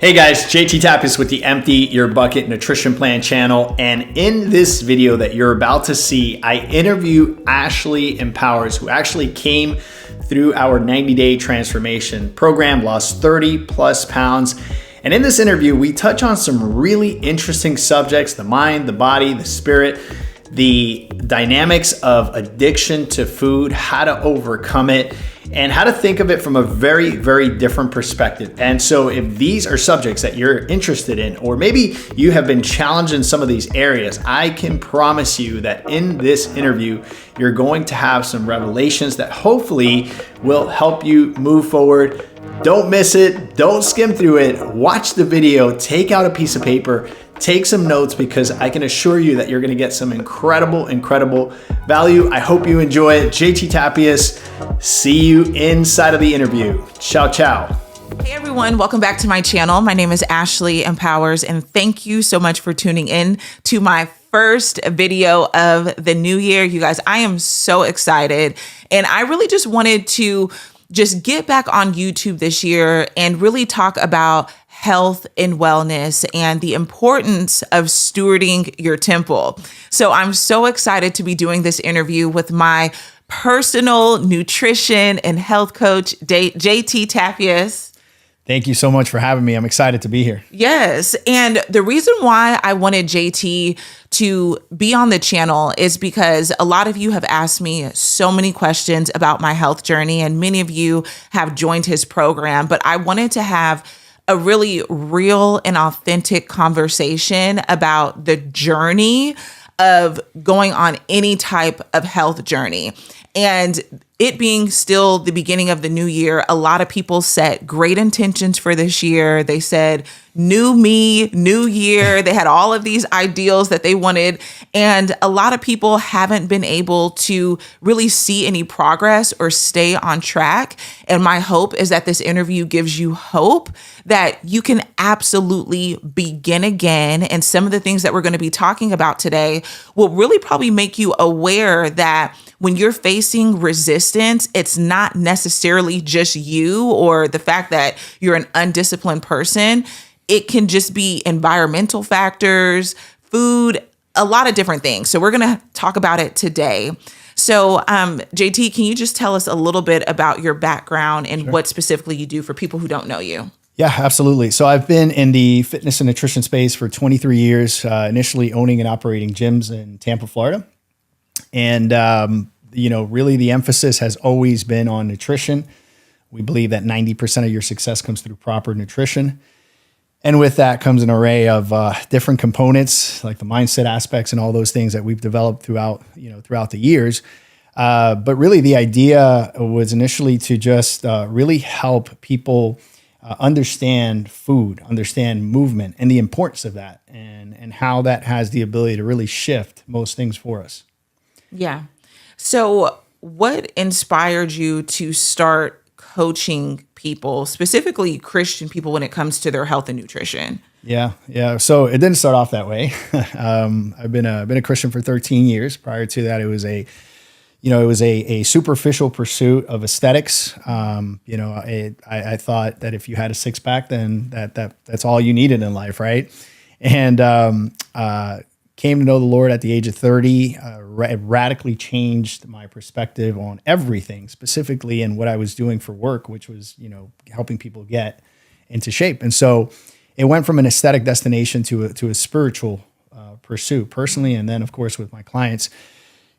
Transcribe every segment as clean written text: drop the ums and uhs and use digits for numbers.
Hey guys, JT Tapias with the Empty Your Bucket Nutrition Plan channel. And in this video that you're about to see, I interview Ashley Empowers, who actually came through our 90-day transformation program, lost 30 plus pounds. And in this interview, we touch on some really interesting subjects: the mind, the body, the spirit, the dynamics of addiction to food, how to overcome it, and how to think of it from a very, very different perspective. And so if these are subjects that you're interested in, or maybe you have been challenged in some of these areas, I can promise you that in this interview, you're going to have some revelations that hopefully will help you move forward. Don't miss it. Don't skim through it. Watch the video, take out a piece of paper, take some notes, because I can assure you that you're going to get some incredible value. I hope you enjoy it. JT Tapias, see you inside of the interview. Ciao, ciao. Hey everyone, welcome back to my channel. My name is Ashley Empowers, and thank you so much for tuning in to my first video of the new year. You guys, I am so excited, and I really just wanted to just get back on YouTube this year and really talk about health and wellness and the importance of stewarding your temple. So I'm so excited to be doing this interview with my personal nutrition and health coach, JT Tapias. Thank you so much for having me. I'm excited to be here. Yes. And the reason why I wanted JT to be on the channel is because a lot of you have asked me so many questions about my health journey, and many of you have joined his program, but I wanted to have a really real and authentic conversation about the journey of going on any type of health journey. And it being still the beginning of the new year, a lot of people set great intentions for this year. They said, new me, new year. They had all of these ideals that they wanted. And a lot of people haven't been able to really see any progress or stay on track. And my hope is that this interview gives you hope that you can absolutely begin again. And some of the things that we're going to be talking about today will really probably make you aware that when you're facing resistance, it's not necessarily just you or the fact that you're an undisciplined person. It can just be environmental factors, food, a lot of different things. So we're going to talk about it today. So JT, can you just tell us a little bit about your background and Sure. what specifically you do for people who don't know you? Yeah, absolutely. So I've been in the fitness and nutrition space for 23 years, initially owning and operating gyms in Tampa, Florida. And, really the emphasis has always been on nutrition. We believe that 90% of your success comes through proper nutrition. And with that comes an array of different components, like the mindset aspects and all those things that we've developed throughout the years. But really the idea was initially to just really help people understand food, understand movement, and the importance of that, and how that has the ability to really shift most things for us. Yeah. So what inspired you to start coaching people, specifically Christian people, when it comes to their health and nutrition? Yeah. So it didn't start off that way. I've been a Christian for 13 years. Prior to that, it was a superficial pursuit of aesthetics. I thought that if you had a six pack, then that's all you needed in life, right? And came to know the Lord at the age of 30. It radically changed my perspective on everything, specifically in what I was doing for work, which was, helping people get into shape. And so it went from an aesthetic destination to a spiritual pursuit personally, and then of course with my clients.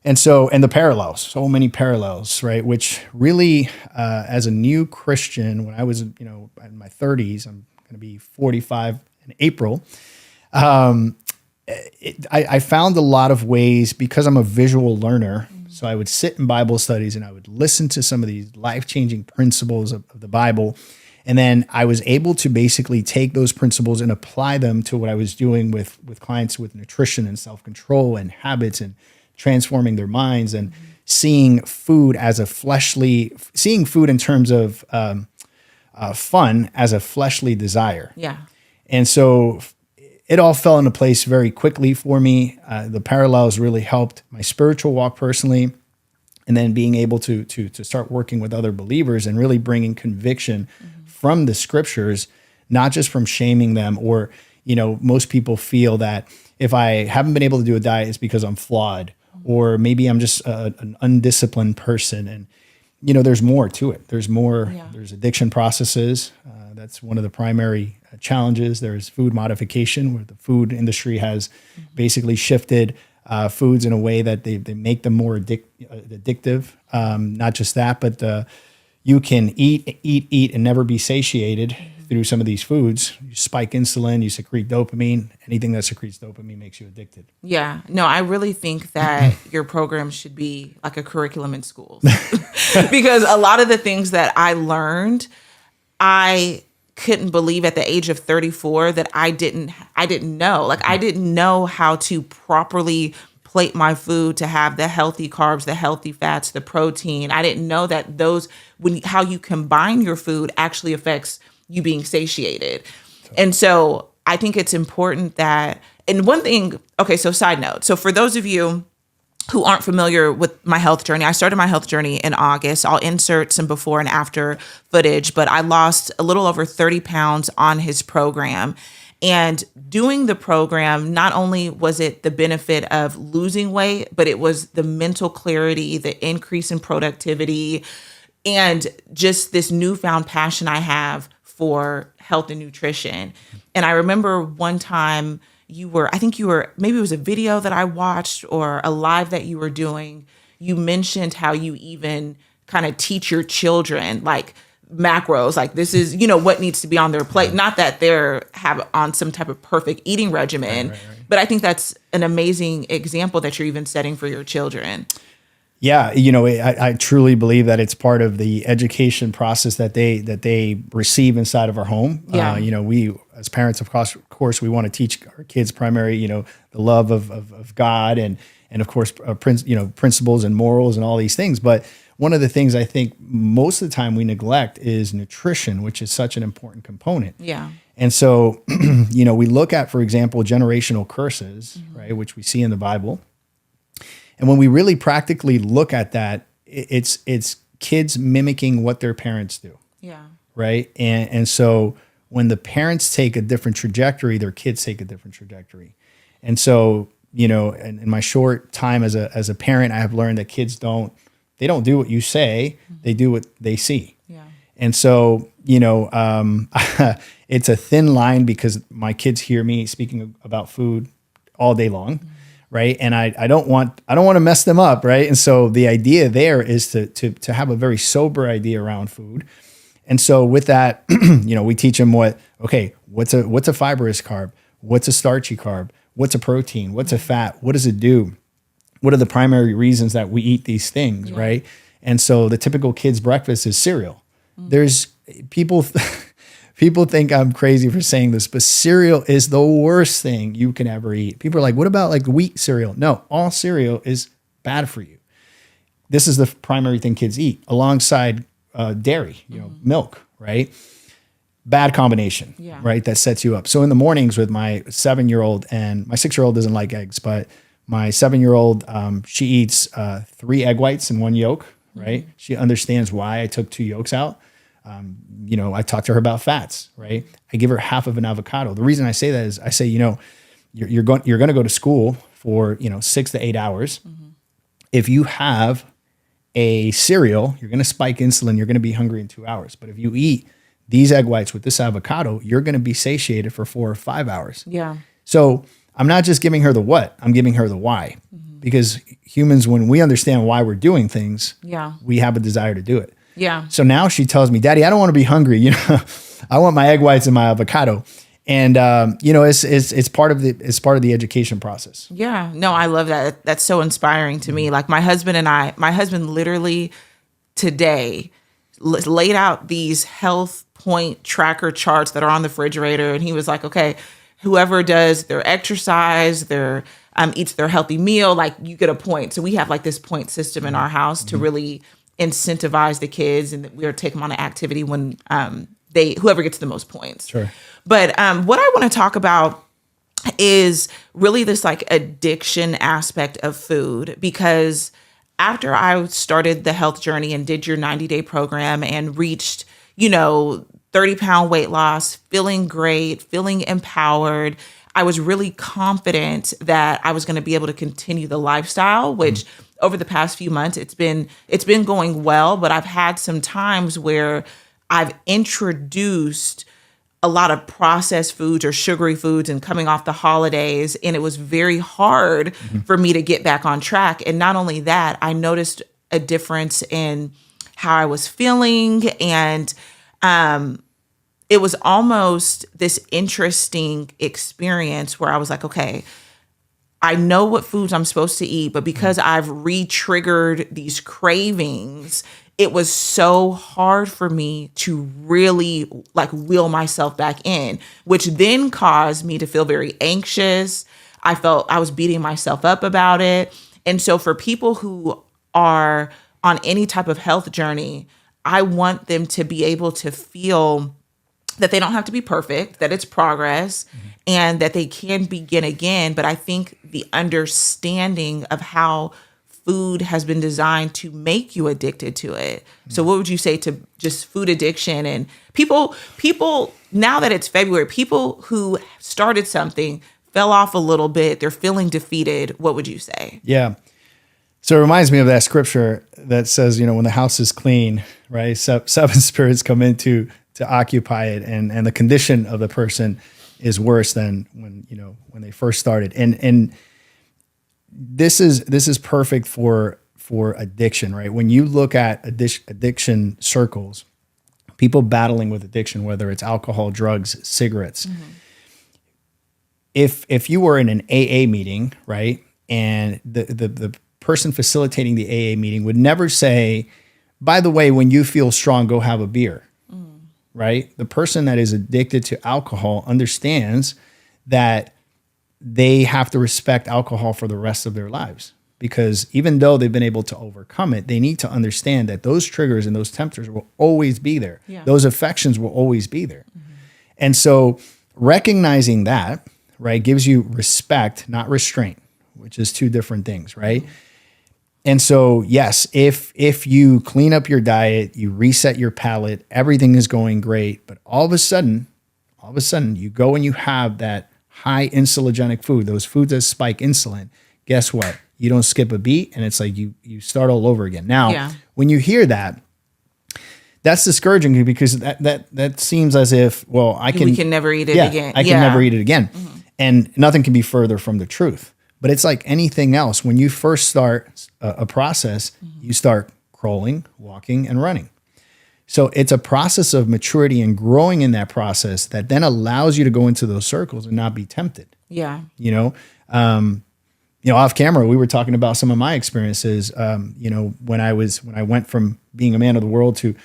And the parallels, so many parallels, right? Which really, as a new Christian, when I was, in my 30s, I'm going to be 45 in April. I found a lot of ways, because I'm a visual learner. So I would sit in Bible studies and I would listen to some of these life-changing principles of the Bible. And then I was able to basically take those principles and apply them to what I was doing with clients with nutrition and self-control and habits and transforming their minds and seeing food in terms of fun as a fleshly desire. Yeah. And so it all fell into place very quickly for me. The parallels really helped my spiritual walk personally, and then being able to start working with other believers and really bringing conviction from the scriptures not just from shaming them or, most people feel that if I haven't been able to do a diet, it's because I'm flawed, or maybe I'm just an undisciplined person. And, there's more to it. There's more, there's addiction processes. That's one of the primary challenges. There's food modification, where the food industry has basically shifted foods in a way that they make them more addictive. Not just that, but you can eat and never be satiated through some of these foods. You spike insulin, you secrete dopamine. Anything that secretes dopamine makes you addicted. Yeah. No, I really think that your program should be like a curriculum in schools. Because a lot of the things that I learned, I couldn't believe at the age of 34 that I didn't know. Like, I didn't know how to properly plate my food to have the healthy carbs, the healthy fats, the protein. I didn't know that how you combine your food actually affects you being satiated. And so I think it's important that, and one thing, okay, so side note. So for those of you who aren't familiar with my health journey, I started my health journey in August. I'll insert some before and after footage, but I lost a little over 30 pounds on his program. And doing the program, not only was it the benefit of losing weight, but it was the mental clarity, the increase in productivity, and just this newfound passion I have for health and nutrition. And I remember one time maybe it was a video that I watched or a live that you were doing. You mentioned how you even kind of teach your children like macros, like this is, what needs to be on their plate. Not that they're on some type of perfect eating regimen, right. But I think that's an amazing example that you're even setting for your children. Yeah, I truly believe that it's part of the education process that they receive inside of our home. Yeah. We as parents, of course, we want to teach our kids primary, the love of God and of course, principles and morals and all these things. But one of the things I think most of the time we neglect is nutrition, which is such an important component. Yeah. And so, we look at, for example, generational curses, right, which we see in the Bible. And when we really practically look at that, it's kids mimicking what their parents do. Yeah. Right. And so when the parents take a different trajectory, their kids take a different trajectory. And so, in my short time as a parent, I have learned that kids don't do what you say, they do what they see. Yeah. And so, it's a thin line because my kids hear me speaking about food all day long. Right. And I don't want to mess them up. Right. And so the idea there is to have a very sober idea around food. And so with that, we teach them what's a fibrous carb? What's a starchy carb? What's a protein? What's a fat? What does it do? What are the primary reasons that we eat these things? Yeah. Right. And so the typical kid's breakfast is cereal. There's people think I'm crazy for saying this, but cereal is the worst thing you can ever eat. People are like, what about like wheat cereal? No, all cereal is bad for you. This is the primary thing kids eat alongside dairy, milk, right? Bad combination, right? That sets you up. So in the mornings with my 7-year-old, and my 6-year-old doesn't like eggs, but my 7-year-old, she eats 3 egg whites and 1 yolk, right? She understands why I took 2 yolks out. I talk to her about fats, right? I give her half of an avocado. The reason I say that is I say, you're going to go to school for, 6 to 8 hours. Mm-hmm. If you have a cereal, you're going to spike insulin. You're going to be hungry in 2 hours. But if you eat these egg whites with this avocado, you're going to be satiated for 4 or 5 hours. Yeah. So I'm not just giving her the what, I'm giving her the why. Mm-hmm. Because humans, when we understand why we're doing things, we have a desire to do it. Yeah. So now she tells me, Daddy, I don't want to be hungry. I want my egg whites and my avocado. And it's part of the education process. Yeah. No, I love that. That's so inspiring to me. Like my husband literally today laid out these health point tracker charts that are on the refrigerator. And he was like, okay, whoever does their exercise, their eats their healthy meal, like you get a point. So we have like this point system in our house to really incentivize the kids, and we'll take them on an activity when whoever gets the most points. Sure. But what I want to talk about is really this like addiction aspect of food, because after I started the health journey and did your 90-day program and reached, 30-pound weight loss, feeling great, feeling empowered. I was really confident that I was going to be able to continue the lifestyle, which over the past few months, it's been going well, but I've had some times where I've introduced a lot of processed foods or sugary foods and coming off the holidays. And it was very hard for me to get back on track. And not only that, I noticed a difference in how I was feeling. And it was almost this interesting experience where I was like, okay, I know what foods I'm supposed to eat, but because I've re-triggered these cravings, it was so hard for me to really wheel myself back in, which then caused me to feel very anxious. I felt I was beating myself up about it. And so for people who are on any type of health journey, I want them to be able to feel that they don't have to be perfect, that it's progress, and that they can begin again. But I think the understanding of how food has been designed to make you addicted to it. So what would you say to just food addiction and people, now that it's February, people who started something, fell off a little bit, they're feeling defeated. What would you say? Yeah. So it reminds me of that scripture that says, when the house is clean, right? Seven spirits come in to occupy it, and the condition of the person is worse than when they first started. And this is perfect for addiction, right? When you look at addiction circles, people battling with addiction, whether it's alcohol, drugs, cigarettes. If you were in an AA meeting, right, and the person facilitating the AA meeting would never say, by the way, when you feel strong, go have a beer. Right? The person that is addicted to alcohol understands that they have to respect alcohol for the rest of their lives, because even though they've been able to overcome it, they need to understand that those triggers and those tempters will always be there. Yeah. Those affections will always be there. And so recognizing that, right, gives you respect, not restraint, which is two different things, right? And so, yes, if you clean up your diet, you reset your palate, everything is going great. But all of a sudden, you go and you have that high insulinogenic food, those foods that spike insulin. Guess what? You don't skip a beat, and it's like you start all over again. Now, when you hear that, that's discouraging, because that seems as if, well, we can never eat it again. I can never eat it again, and nothing can be further from the truth. But it's like anything else. When you first start a process, you start crawling, walking, and running. So it's a process of maturity and growing in that process that then allows you to go into those circles and not be tempted. Yeah. Off camera, we were talking about some of my experiences. When I went from being a man of the world to,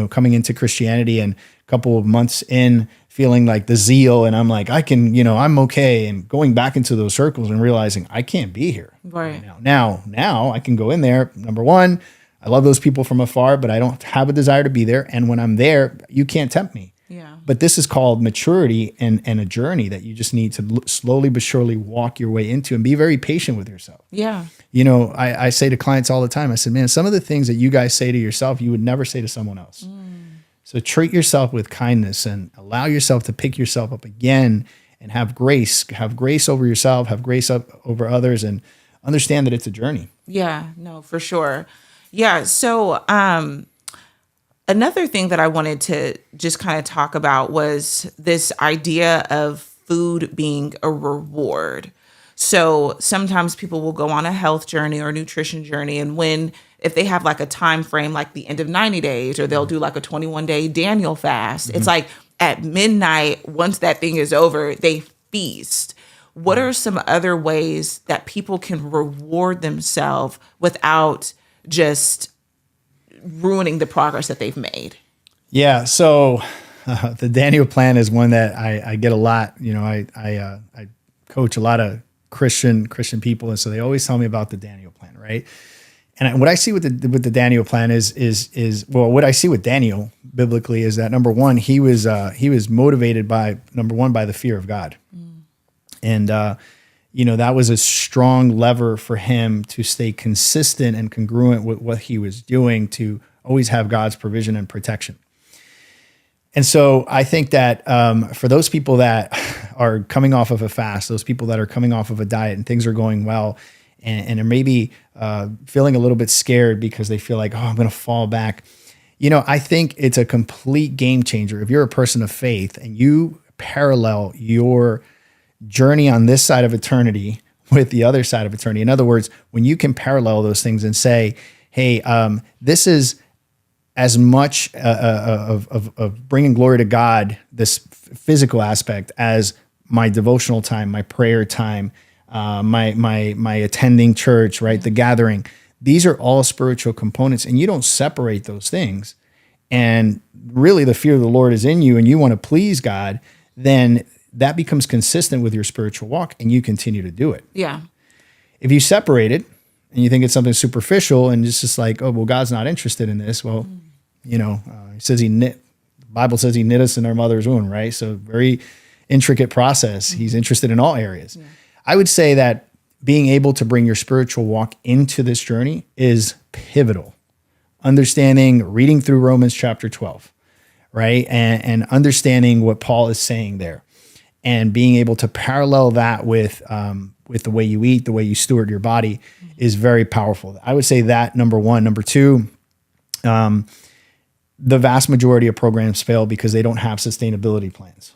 coming into Christianity, and a couple of months in, feeling like the zeal, and I'm like, I'm okay, and going back into those circles and realizing I can't be here right now. Now I can go in there. Number one, I love those people from afar, but I don't have a desire to be there. And when I'm there, you can't tempt me. Yeah. But this is called maturity and a journey that you just need to slowly but surely walk your way into, and be very patient with yourself. Yeah. I say to clients all the time, I said, man, some of the things that you guys say to yourself, you would never say to someone else. So treat yourself with kindness and allow yourself to pick yourself up again, and have grace over yourself, have grace over others, and understand that it's a journey. Yeah, no, for sure. Yeah. So, another thing that I wanted to just kind of talk about was this idea of food being a reward. So sometimes people will go on a health journey or nutrition journey, and if they have like a time frame, like the end of 90 days, or they'll do like a 21-day Daniel fast, it's like at midnight, once that thing is over, they feast. What are some other ways that people can reward themselves without just ruining the progress that they've made? Yeah. So the Daniel plan is one that I get a lot. I coach a lot of Christian people, and so they always tell me about the Daniel plan, right? And what I see with the Daniel plan is what I see with Daniel biblically is that, number one, he was motivated by the fear of God, and that was a strong lever for him to stay consistent and congruent with what he was doing, to always have God's provision and protection. And so I think that for those people that are coming off of a fast, those people that are coming off of a diet and things are going well, and are maybe feeling a little bit scared because they feel like, oh, I'm going to fall back. I think it's a complete game changer. If you're a person of faith and you parallel your journey on this side of eternity with the other side of eternity. In other words, when you can parallel those things and say, hey, this is as much of bringing glory to God, this physical aspect, as my devotional time, my prayer time, my attending church, right? The gathering. These are all spiritual components, and you don't separate those things. And really the fear of the Lord is in you and you want to please God, then that becomes consistent with your spiritual walk and you continue to do it. Yeah. If you separate it and you think it's something superficial and it's just like, oh, well, God's not interested in this. Well, he says the Bible says he knit us in our mother's womb, right? So very intricate process. He's interested in all areas. Yeah. I would say that being able to bring your spiritual walk into this journey is pivotal. Understanding, reading through Romans chapter 12, right? And understanding what Paul is saying there and being able to parallel that with the way you eat, the way you steward your body is very powerful. I would say that, number one. Number two, the vast majority of programs fail because they don't have sustainability plans.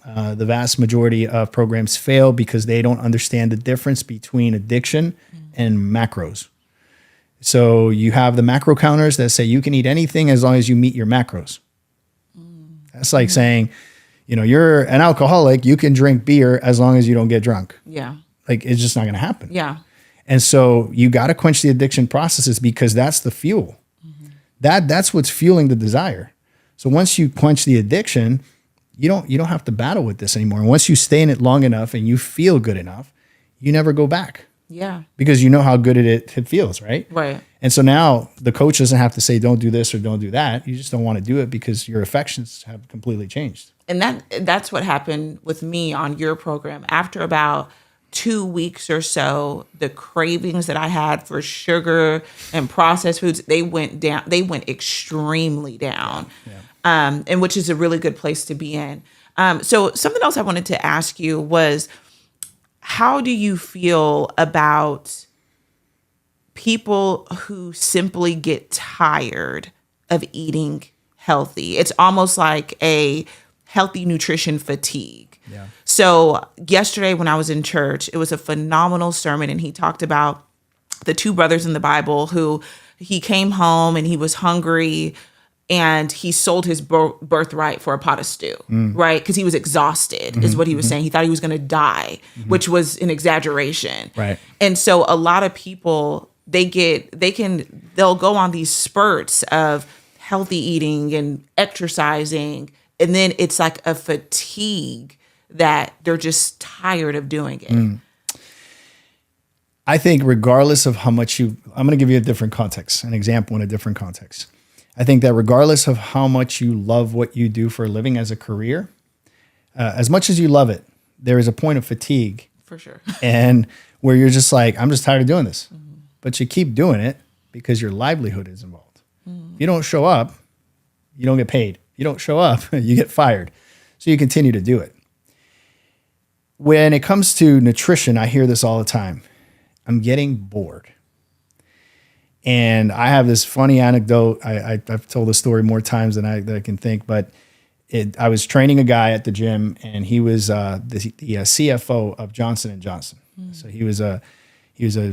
The vast majority of programs fail because they don't understand the difference between addiction and macros. So you have the macro counters that say you can eat anything as long as you meet your macros. That's like saying, you're an alcoholic, you can drink beer as long as you don't get drunk. Yeah. Like, it's just not going to happen. Yeah. And so you got to quench the addiction processes because that's the fuel. That's what's fueling the desire. So once you quench the addiction, you don't have to battle with this anymore. And once you stay in it long enough and you feel good enough, you never go back. Yeah. Because you know how good it feels, right? Right. And so now the coach doesn't have to say, don't do this or don't do that. You just don't want to do it because your affections have completely changed. And that's what happened with me on your program. After about 2 weeks or so, the cravings that I had for sugar and processed foods, they went down. They went extremely down. Yeah. And which is a really good place to be in. So something else I wanted to ask you was, how do you feel about people who simply get tired of eating healthy? It's almost like a healthy nutrition fatigue. Yeah. So yesterday when I was in church, it was a phenomenal sermon, and he talked about the two brothers in the Bible who he came home and he was hungry and he sold his birthright for a pot of stew, right? Because he was exhausted, is what he was saying. He thought he was going to die, which was an exaggeration. Right. And so a lot of people, they'll go on these spurts of healthy eating and exercising, and then it's like a fatigue that they're just tired of doing it. I think regardless of how much I'm going to give you a different context, an example in a different context. I think that regardless of how much you love what you do for a living as a career, as much as you love it, there is a point of fatigue. For sure. And where you're just like, I'm just tired of doing this. But you keep doing it because your livelihood is involved. If you don't show up, you don't get paid. If you don't show up, you get fired. So you continue to do it. When it comes to nutrition, I hear this all the time. I'm getting bored. And I have this funny anecdote. I've told the story more times than I can think, but I was training a guy at the gym, and he was the CFO of Johnson & Johnson. So he was a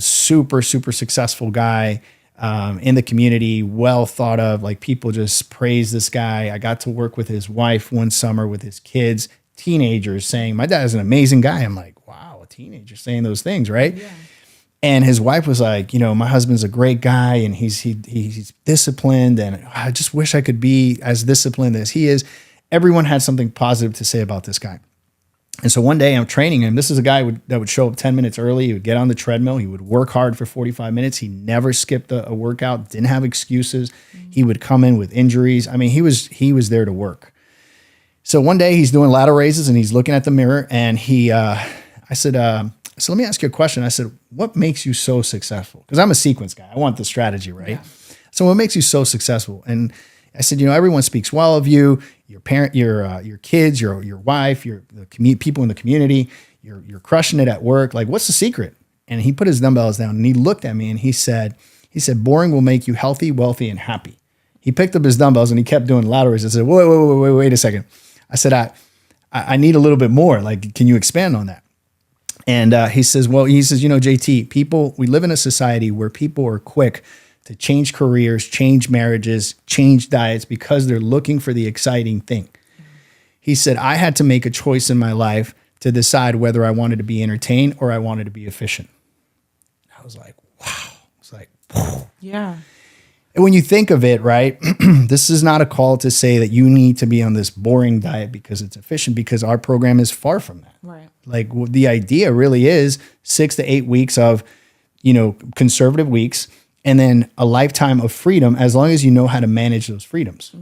super, super successful guy in the community, well thought of. Like, people just praise this guy. I got to work with his wife one summer with his kids, teenagers, saying, my dad is an amazing guy. I'm like, wow, a teenager saying those things, right? Yeah. And his wife was like, my husband's a great guy and he's disciplined, and I just wish I could be as disciplined as he is. Everyone had something positive to say about this guy. And so one day I'm training him. This is a guy that would show up 10 minutes early. He would get on the treadmill. He would work hard for 45 minutes. He never skipped a workout, didn't have excuses. He would come in with injuries. I mean, he was there to work. So one day he's doing lateral raises and he's looking at the mirror, and I said, let me ask you a question. I said, what makes you so successful? Because I'm a sequence guy. I want the strategy, right? Yeah. So what makes you so successful? And I said, everyone speaks well of you. your parent, your kids, your wife, people in the community. You're crushing it at work. Like, what's the secret? And he put his dumbbells down and he looked at me and he said, boring will make you healthy, wealthy, and happy. He picked up his dumbbells and he kept doing laterals. I said, wait a second. I said, I need a little bit more. Like, can you expand on that? And he says, JT, we live in a society where people are quick to change careers, change marriages, change diets because they're looking for the exciting thing. He said, I had to make a choice in my life to decide whether I wanted to be entertained or I wanted to be efficient. I was like, wow. It's like, whew. Yeah. And when you think of it, right, this is not a call to say that you need to be on this boring diet because it's efficient, because our program is far from that. Right. Like, the idea really is 6 to 8 weeks of, conservative weeks, and then a lifetime of freedom, as long as you know how to manage those freedoms.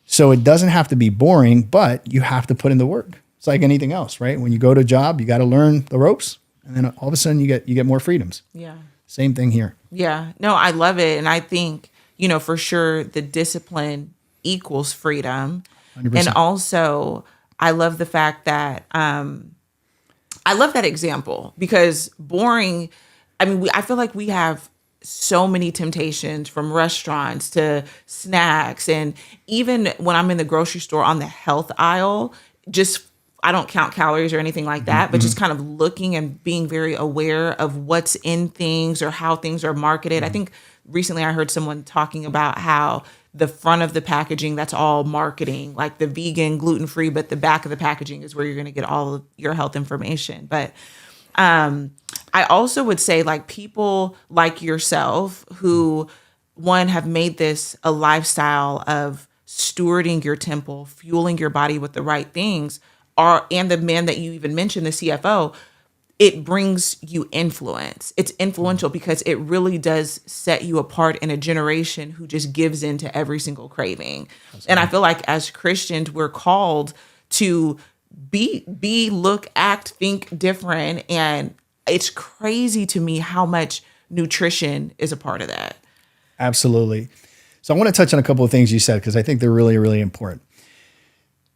So it doesn't have to be boring, but you have to put in the work. It's like anything else, right? When you go to a job, you got to learn the ropes, and then all of a sudden you get more freedoms. Yeah. Same thing here. Yeah. No, I love it. And I think, for sure the discipline equals freedom. 100%. And also I love the fact that, I love that example, because boring, I feel like we have so many temptations, from restaurants to snacks. And even when I'm in the grocery store on the health aisle, I don't count calories or anything like that, but just kind of looking and being very aware of what's in things or how things are marketed. I think recently I heard someone talking about how the front of the packaging, that's all marketing, like the vegan, gluten-free, but the back of the packaging is where you're going to get all of your health information. But I also would say, like, people like yourself who, one, have made this a lifestyle of stewarding your temple, fueling your body with the right things, and the man that you even mentioned, the CFO, it brings you influence. It's influential because it really does set you apart in a generation who just gives in to every single craving. And I feel like as Christians, we're called to be, look, act, think different. And it's crazy to me how much nutrition is a part of that. Absolutely. So I want to touch on a couple of things you said, because I think they're really, really important.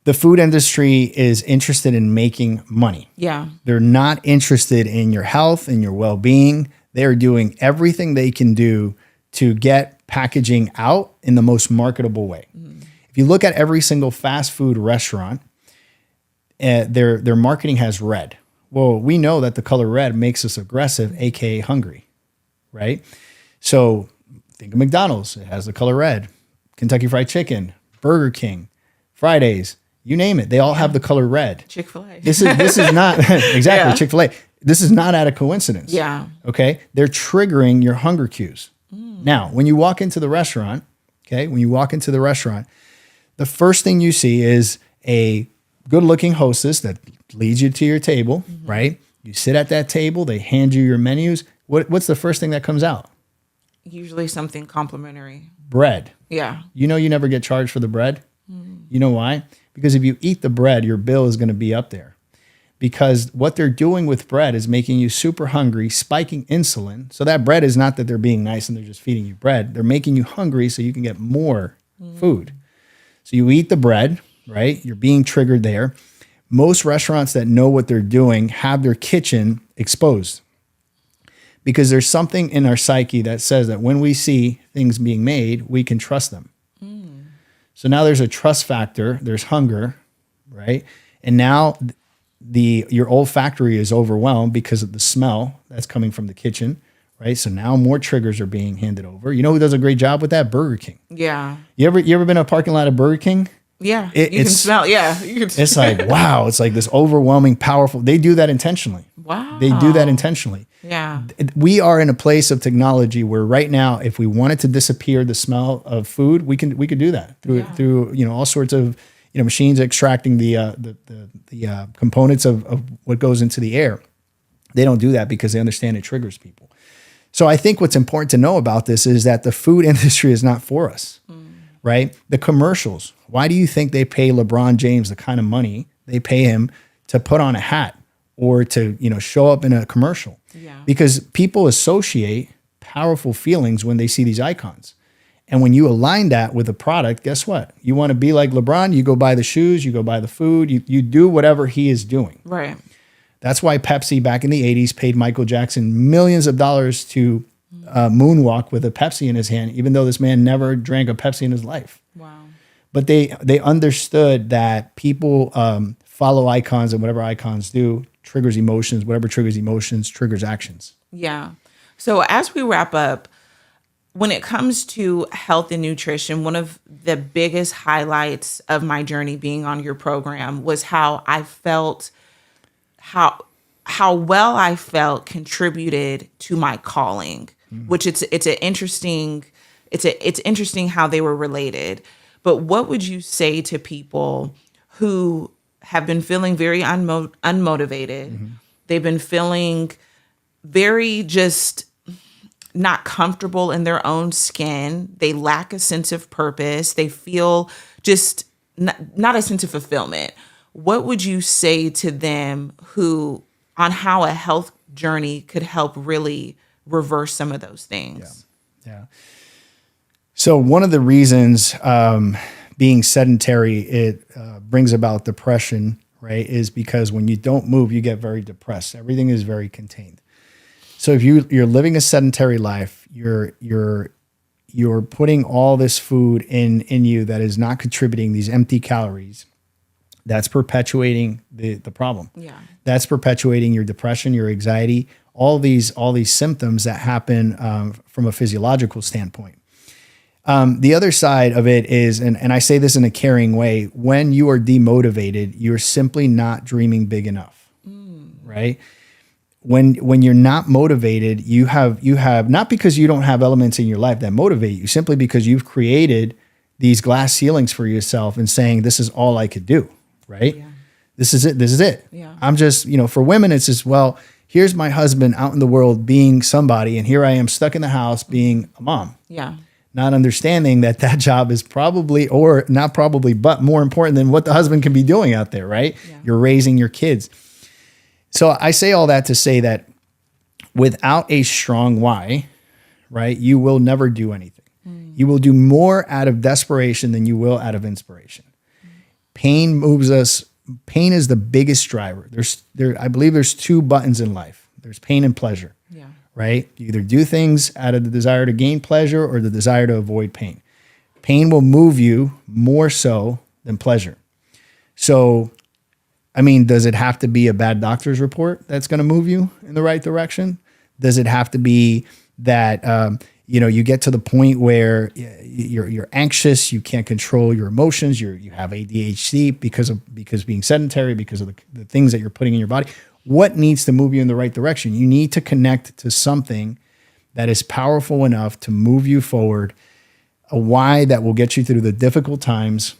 The food industry is interested in making money. Yeah. They're not interested in your health and your well-being. They're doing everything they can do to get packaging out in the most marketable way. If you look at every single fast food restaurant, their marketing has red. Well, we know that the color red makes us aggressive, aka hungry, right? So think of McDonald's. It has the color red. Kentucky Fried Chicken, Burger King, Fridays, you name it. They all have the color red. Chick-fil-A. This is not exactly Yeah. Chick-fil-A. This is not out of coincidence. Yeah. Okay. They're triggering your hunger cues. Now, when you walk into the restaurant, the first thing you see is a good-looking hostess that leads you to your table, right? You sit at that table. They hand you your menus. What's the first thing that comes out? Usually something complimentary. Bread. Yeah. You never get charged for the bread. You know why? Because if you eat the bread, your bill is going to be up there. Because what they're doing with bread is making you super hungry, spiking insulin. So that bread is not that they're being nice and they're just feeding you bread. They're making you hungry so you can get more food. So you eat the bread, right? You're being triggered there. Most restaurants that know what they're doing have their kitchen exposed. Because there's something in our psyche that says that when we see things being made, we can trust them. So now there's a trust factor, there's hunger, right? And now your olfactory is overwhelmed because of the smell that's coming from the kitchen, right? So now more triggers are being handed over. You know who does a great job with that? Burger King. Yeah. You ever been in a parking lot of Burger King? Yeah. You can smell. Yeah. It's like, wow. It's like this overwhelming, powerful. They do that intentionally. Wow. They do that intentionally. Yeah. We are in a place of technology where right now, if we wanted to disappear the smell of food, we could do that through all sorts of machines extracting the components of what goes into the air. They don't do that because they understand it triggers people. So I think what's important to know about this is that the food industry is not for us, right? The commercials. Why do you think they pay LeBron James the kind of money they pay him to put on a hat or to show up in a commercial? Yeah. Because people associate powerful feelings when they see these icons. And when you align that with a product, guess what? You want to be like LeBron, you go buy the shoes, you go buy the food, you do whatever he is doing. Right. That's why Pepsi back in the 80s paid Michael Jackson millions of dollars to moonwalk with a Pepsi in his hand, even though this man never drank a Pepsi in his life. Wow. But they understood that people follow icons, and whatever icons do triggers emotions. Whatever triggers emotions triggers actions. Yeah. So as we wrap up, when it comes to health and nutrition, one of the biggest highlights of my journey being on your program was how I felt, how well I felt contributed to my calling, which it's interesting how they were related. But what would you say to people who have been feeling very unmotivated? They've been feeling very just not comfortable in their own skin. They lack a sense of purpose. They feel just not a sense of fulfillment. What would you say to them on how a health journey could help really reverse some of those things? Yeah. So one of the reasons being sedentary, it brings about depression, right, is because when you don't move, you get very depressed. Everything is very contained. So if you're living a sedentary life, you're putting all this food in you that is not contributing, these empty calories. That's perpetuating the problem. Yeah. That's perpetuating your depression, your anxiety, all these symptoms that happen from a physiological standpoint. The other side of it is, and I say this in a caring way, when you are demotivated, you're simply not dreaming big enough, right? When you're not motivated, you have not because you don't have elements in your life that motivate you, simply because you've created these glass ceilings for yourself and saying, this is all I could do, right? Yeah. This is it. Yeah. I'm just, for women, it's just, well, here's my husband out in the world being somebody, and here I am stuck in the house being a mom. Yeah. Not understanding that job is probably, or not probably, but more important than what the husband can be doing out there, right? Yeah. You're raising your kids. So I say all that to say that without a strong why, right, you will never do anything. You will do more out of desperation than you will out of inspiration. Pain moves us. Pain is the biggest driver. I believe there's two buttons in life. There's pain and pleasure. Yeah. Right? You either do things out of the desire to gain pleasure or the desire to avoid pain. Pain will move you more so than pleasure. So, does it have to be a bad doctor's report that's going to move you in the right direction? Does it have to be that you get to the point where you're anxious, you can't control your emotions, you have ADHD because being sedentary, because of the things that you're putting in your body? What needs to move you in the right direction? You need to connect to something that is powerful enough to move you forward, a why that will get you through the difficult times,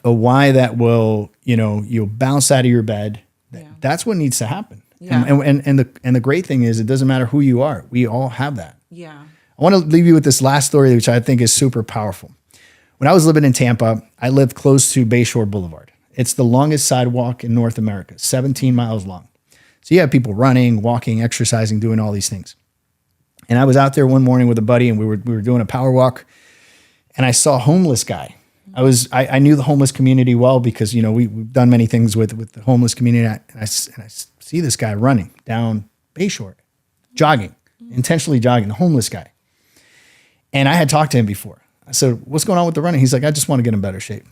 a why that will, you'll bounce out of your bed. Yeah. That's what needs to happen. Yeah. And the great thing is, it doesn't matter who you are. We all have that. Yeah. I want to leave you with this last story, which I think is super powerful. When I was living in Tampa, I lived close to Bayshore Boulevard. It's the longest sidewalk in North America, 17 miles long. So you have people running, walking, exercising, doing all these things. And I was out there one morning with a buddy, and we were doing a power walk, and I saw a homeless guy. I knew the homeless community well because we've done many things with the homeless community, and I see this guy running down Bayshore, jogging, intentionally jogging, the homeless guy. And I had talked to him before. I said, "What's going on with the running?" He's like, "I just want to get in better shape."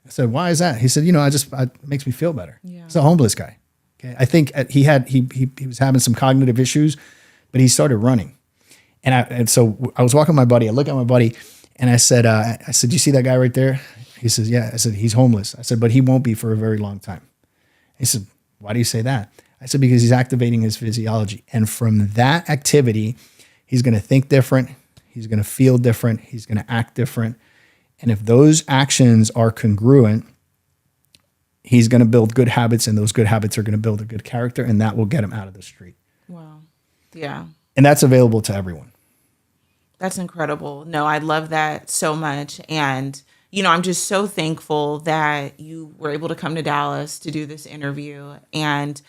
I said, "Why is that?" He said, it makes me feel better." Yeah. It's a homeless guy. Okay, I think he was having some cognitive issues, but he started running. And so I was walking with my buddy. I look at my buddy, and I said, "Do you see that guy right there?" He says, "Yeah." I said, "He's homeless." I said, "But he won't be for a very long time." He said, "Why do you say that?" I said, "Because he's activating his physiology. And from that activity, he's going to think different. He's going to feel different. He's going to act different. And if those actions are congruent, he's going to build good habits, and those good habits are going to build a good character, and that will get him out of the street." Wow. Yeah. And that's available to everyone. That's incredible. No, I love that so much. And, I'm just so thankful that you were able to come to Dallas to do this interview. And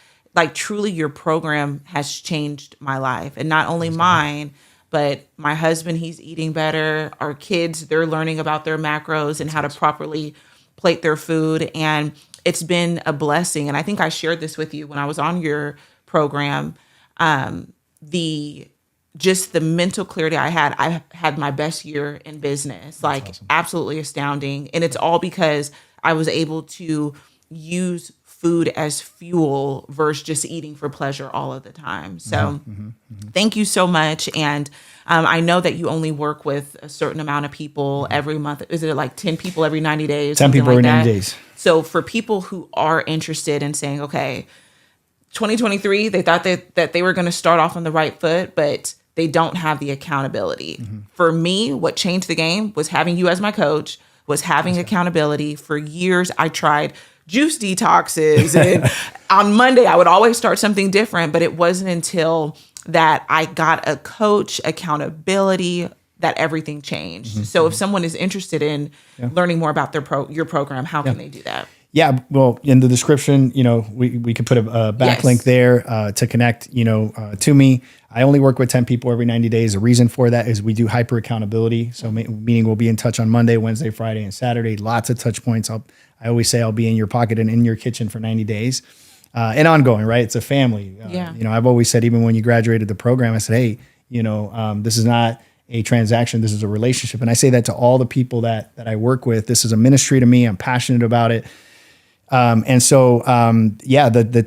truly your program has changed my life, and not only mine, but my husband, he's eating better. Our kids, they're learning about their macros and how to properly plate their food. And it's been a blessing. And I think I shared this with you when I was on your program. The mental clarity I had my best year in business, like awesome. Absolutely astounding. And it's all because I was able to use food as fuel versus just eating for pleasure all of the time. So thank you so much. And I know that you only work with a certain amount of people every month. Is it like 10 people every 90 days? 10 people like every that? 90 days. So for people who are interested in saying, okay, 2023, they thought that they were going to start off on the right foot, but they don't have the accountability. For me, what changed the game was having you as my coach, was having accountability. For years, I tried juice detoxes. And on Monday, I would always start something different, but it wasn't until that I got a coach, accountability, that everything changed. So if someone is interested in learning more about your program, how can they do that? Yeah, well, in the description, we could put a backlink there to connect, to me. I only work with 10 people every 90 days. The reason for that is we do hyper accountability. So meaning we'll be in touch on Monday, Wednesday, Friday, and Saturday. Lots of touch points. I always say I'll be in your pocket and in your kitchen for 90 days. And ongoing, right? It's a family. I've always said, even when you graduated the program, I said, hey, this is not a transaction. This is a relationship. And I say that to all the people that I work with. This is a ministry to me. I'm passionate about it. The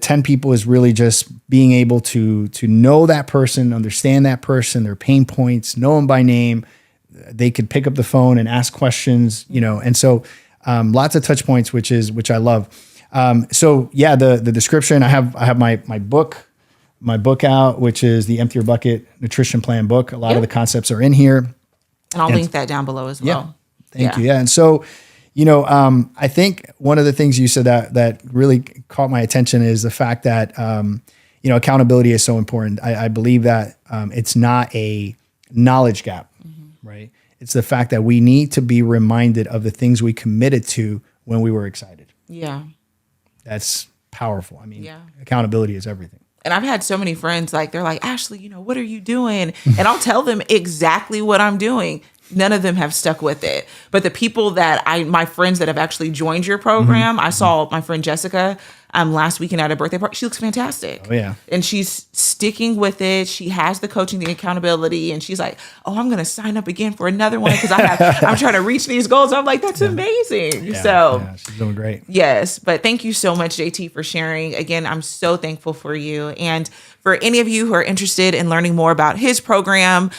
10 people is really just being able to know that person, understand that person, their pain points, know them by name. They could pick up the phone and ask questions, lots of touch points, which I love. The description, I have my book out, which is the Empty Your Bucket Nutrition Plan book. A lot of the concepts are in here. And I'll link that down below as well. Thank you. Yeah. And so, I think one of the things you said that really caught my attention is the fact that, accountability is so important. I believe that it's not a knowledge gap, right? It's the fact that we need to be reminded of the things we committed to when we were excited. Yeah. That's powerful. Accountability is everything. And I've had so many friends, they're like, Ashley, what are you doing? And I'll tell them exactly what I'm doing. None of them have stuck with it. But the people my friends that have actually joined your program, I saw my friend Jessica last weekend at a birthday party. She looks fantastic. Oh, yeah. And she's sticking with it. She has the coaching, the accountability. And she's like, oh, I'm going to sign up again for another one because I'm trying to reach these goals. I'm like, that's amazing. Yeah, she's doing great. Yes. But thank you so much, JT, for sharing. Again, I'm so thankful for you. And for any of you who are interested in learning more about his program,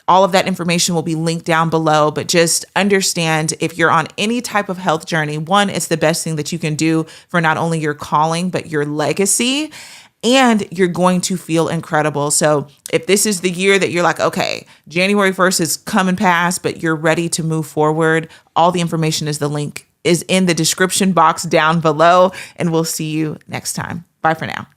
all of that information will be linked down below. But just understand, if you're on any type of health journey, one, it's the best thing that you can do for not only your calling, but your legacy. And you're going to feel incredible. So if this is the year that you're like, okay, January 1st is come and pass, but you're ready to move forward, all the information is in the description box down below. And we'll see you next time. Bye for now.